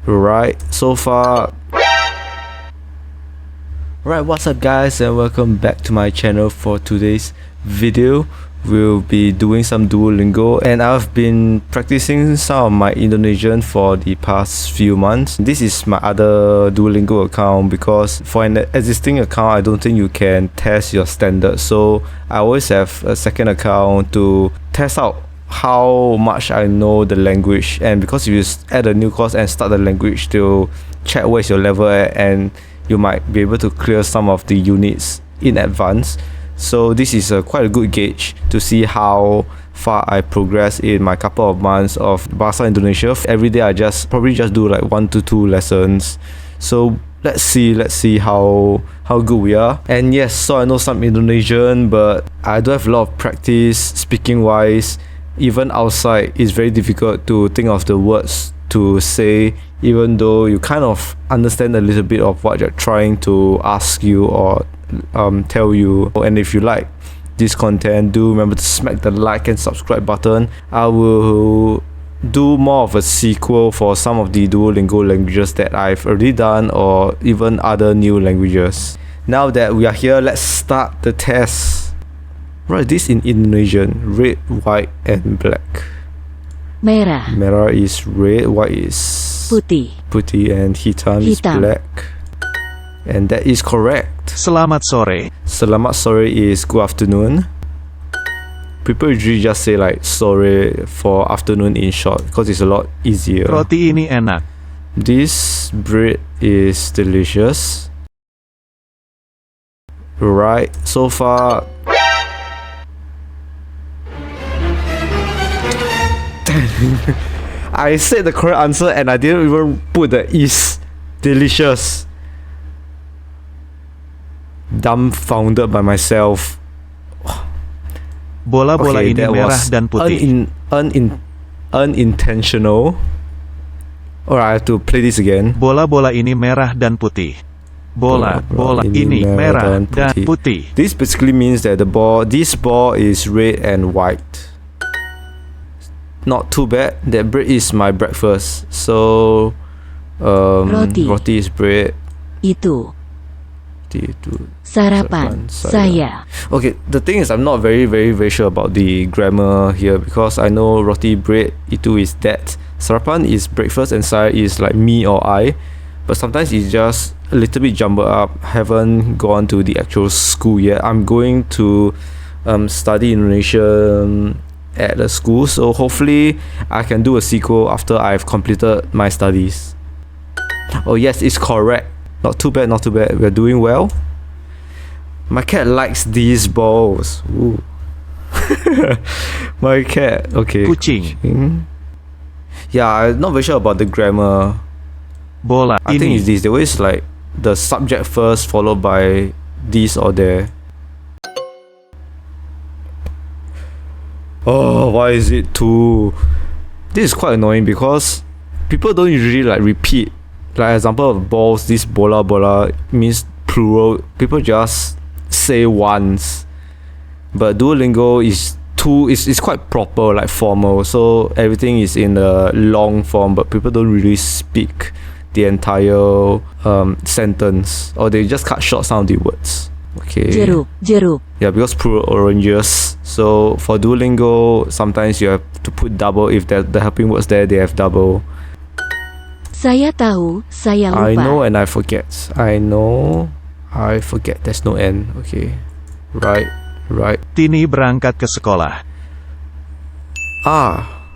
Right, so far. Right, what's up guys, and welcome back to my channel. For today's video, we'll be doing some Duolingo, and I've been practicing some of my Indonesian for the past few months. This is my other Duolingo account because for an existing account, I don't think you can test your standards. So I always have a second account to test out how much I know the language, and because if you add a new course and start the language, to check where's your level at, and you might be able to clear some of the units in advance. So this is quite a good gauge to see how far I progress in my couple of months of Bahasa Indonesia. Every day I probably just do like 1 to 2 lessons. So let's see how good we are. And yes, so I know some Indonesian, but I don't have a lot of practice speaking wise. Even outside, it's very difficult to think of the words to say, even though you kind of understand a little bit of what they're trying to ask you or tell you. And if you like this content, do remember to smack the like and subscribe button. I will do more of a sequel for some of the Duolingo languages that I've already done, or even other new languages. Now that we are here, let's start the test. Right, this in Indonesian: red, white, and black. Merah. Merah is red, white is Putih. putih, and hitam is black. And that is correct. Selamat sore. Selamat sore is good afternoon. People usually just say like sore for afternoon in short because it's a lot easier. Roti ini enak. This bread is delicious. Right, so far. I said the correct answer and I didn't even put the is. Delicious. Dumbfounded by myself. Bola-bola Okay, ini that merah was dan putih. unintentional. Alright, I have to play this again. Bola-bola ini merah dan putih. Bola ini merah dan putih. This basically means that this ball is red and white. Not too bad. That bread is my breakfast. So roti is bread. Itu sarapan saya. Okay, the thing is, I'm not very sure about the grammar here, because I know roti, bread, itu is that, sarapan is breakfast, and saya is like me or I. But sometimes it's just a little bit jumbled up. Haven't gone to the actual school yet. I'm going to study Indonesian at a school, so hopefully I can do a sequel after I've completed my studies. Oh yes, it's correct. Not too bad, we're doing well. My cat likes these balls. Ooh. My cat, okay. Kucing. Yeah, I'm not very sure about the grammar. Bola I think ini. it's this. They always like the subject first, followed by this or there. Oh, why is it 2? This is quite annoying because people don't usually like repeat. Like example of balls, this bola means plural. People just say once. But Duolingo is 2. It's quite proper, like formal. So everything is in the long form, but people don't really speak the entire sentence, or they just cut short some of the words. Okay. Jeruk. Yeah, because plural oranges. So for Duolingo, sometimes you have to put double. If the helping words there, they have double. Saya tahu, saya lupa. I know and I forget. I forget. There's no N. Okay. Right. Tini berangkat ke sekolah.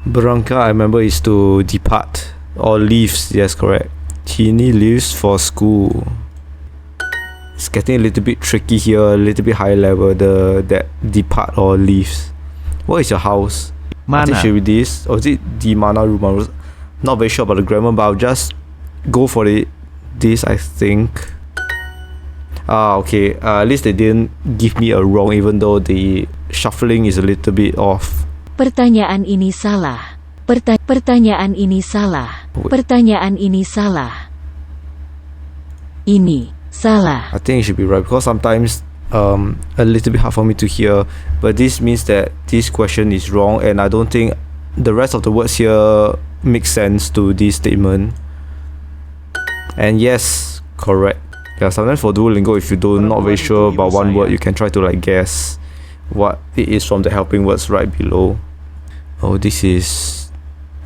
Berangkat, I remember, is to depart or leaves. Yes, correct. Tini leaves for school. It's getting a little bit tricky here, a little bit high level, that depart or leaves. What is your house? I think it should be this. Or is it di mana rumah? Not very sure about the grammar, but I'll just go for it. This, I think. Okay. At least they didn't give me a wrong, even though the shuffling is a little bit off. Pertanyaan ini salah. Pertanyaan ini salah. Pertanyaan ini salah. Ini salah. I think it should be right, because sometimes a little bit hard for me to hear, but this means that this question is wrong, and I don't think the rest of the words here make sense to this statement. And yes, correct. Yeah, sometimes for Duolingo, if you not very sure about one word, you can try to like guess what it is from the helping words right below. Oh, this is...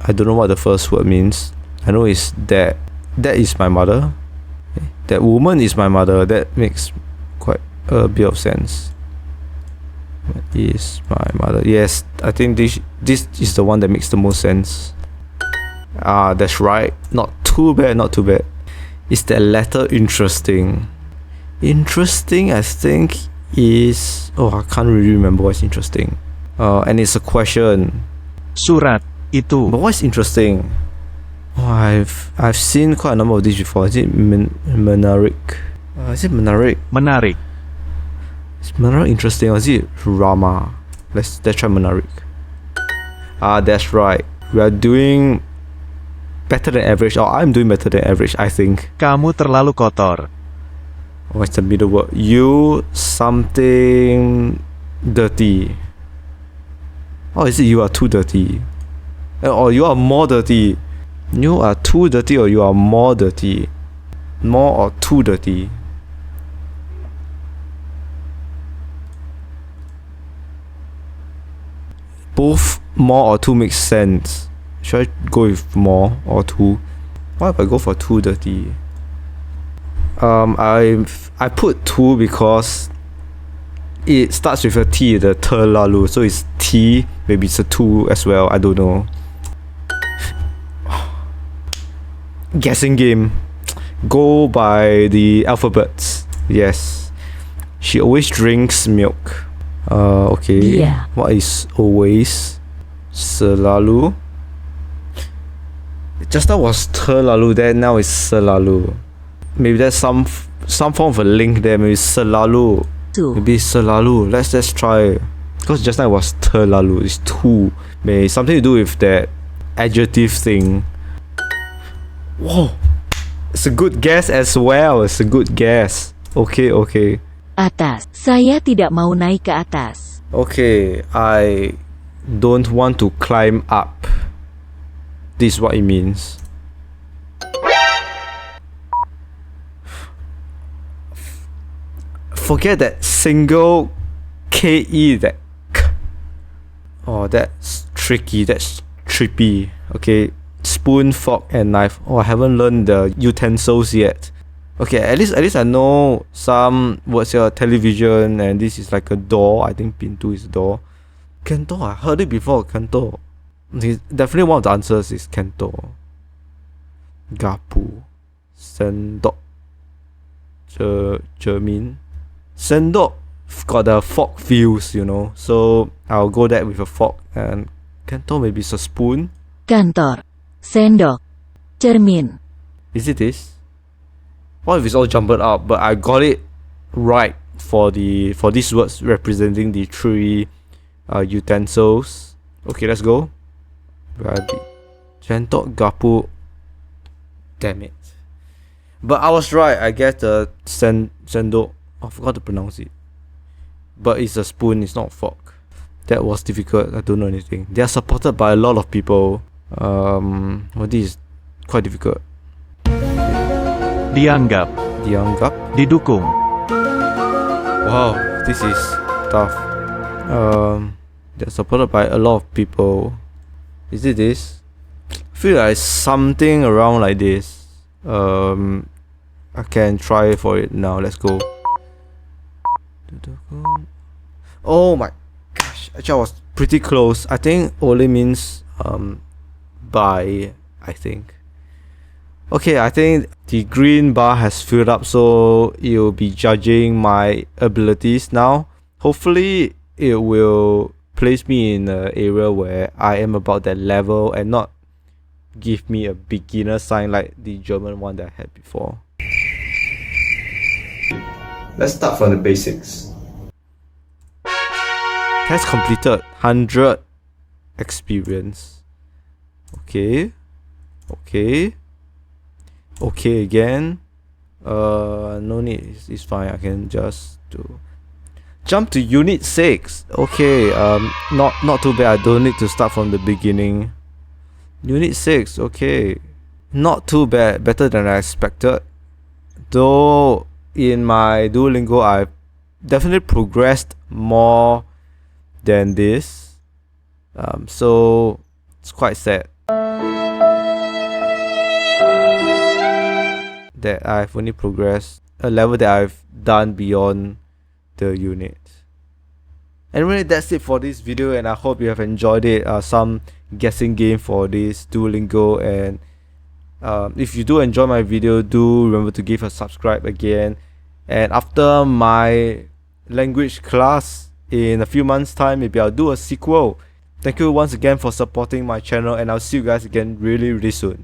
I don't know what the first word means. I know it's that. That is my mother. That woman is my mother. That makes quite a bit of sense. What is my mother? Yes, I think this is the one that makes the most sense. Ah, that's right. Not too bad, not too bad. Is that letter interesting? Interesting, I think, is... Oh, I can't really remember what's interesting. And it's a question. Surat itu. But what's interesting? Oh, I've seen quite a number of these before. Is it Menarik? Is it Menarik? Menarik. Is Menarik interesting or is it Rama? Let's try Menarik. Ah, that's right. We are doing better than average. Or I'm doing better than average, I think. Kamu terlalu kotor. What's the middle word? You something dirty. Or is it you are too dirty? Or you are more dirty? You are too dirty or you are more dirty? More or too dirty? Both more or too makes sense. Should I go with more or too? What if I go for too dirty? I put two because it starts with a T, the terlalu, so it's T, maybe it's a two as well, I don't know. Guessing game. Go by the alphabets. Yes. She always drinks milk. Okay. Dia. What is always? Selalu. Just now was terlalu, then now it's selalu. Maybe there's some form of a link there. Maybe selalu. Tu. Maybe selalu. Let's try. Because just now it was terlalu. It's too. Maybe something to do with that adjective thing. Whoa. It's a good guess as well. It's a good guess. Okay. Atas. Saya tidak mau naik ke atas. Okay. I don't want to climb up. This is what it means. Forget that single KE, that K. Oh, that's tricky. That's trippy. Okay. Spoon, fork, and knife. Oh, I haven't learned the utensils yet. Okay, at least I know some words here. Television, and this is like a door. I think pintu is a door. Kantor, I heard it before. Kantor. Okay, definitely one of the answers is kantor. Gapu, sendok, cermin. Sendok got the fork feels, you know. So I'll go that with a fork, and kantor maybe it's a spoon. Kantor. Sendok. Cermin. Is it this? What if it's all jumbled up? But I got it right for these words representing the three utensils. Okay, let's go. Sendok, gapu. Damn it. But I was right. I guess the sendok. I forgot to pronounce it. But it's a spoon. It's not a fork. That was difficult. I don't know anything. They are supported by a lot of people. Well, this is quite difficult. Dianggap. Didukung. Wow, this is tough. They're supported by a lot of people. Is it this? I feel like something around like this. I can try for it now. Let's go. Oh my gosh, actually I was pretty close. I think only means by, I think. Okay, I think the green bar has filled up, so it will be judging my abilities now. Hopefully it will place me in an area where I am about that level and not give me a beginner sign like the German one that I had before. Let's start from the basics. Test completed. 100 experience. Okay again. No need, it's fine. I can just do jump to unit 6. Okay, not too bad. I don't need to start from the beginning. Unit 6, okay. not too bad, better than I expected. Though in my Duolingo, I've definitely progressed more than this. So it's quite sad that I've only progressed a level that I've done beyond the unit. Anyway, that's it for this video, and I hope you have enjoyed it. Some guessing game for this Duolingo, and if you do enjoy my video, do remember to give a subscribe again. And after my language class in a few months time, maybe I'll do a sequel. Thank you once again for supporting my channel, and I'll see you guys again really soon.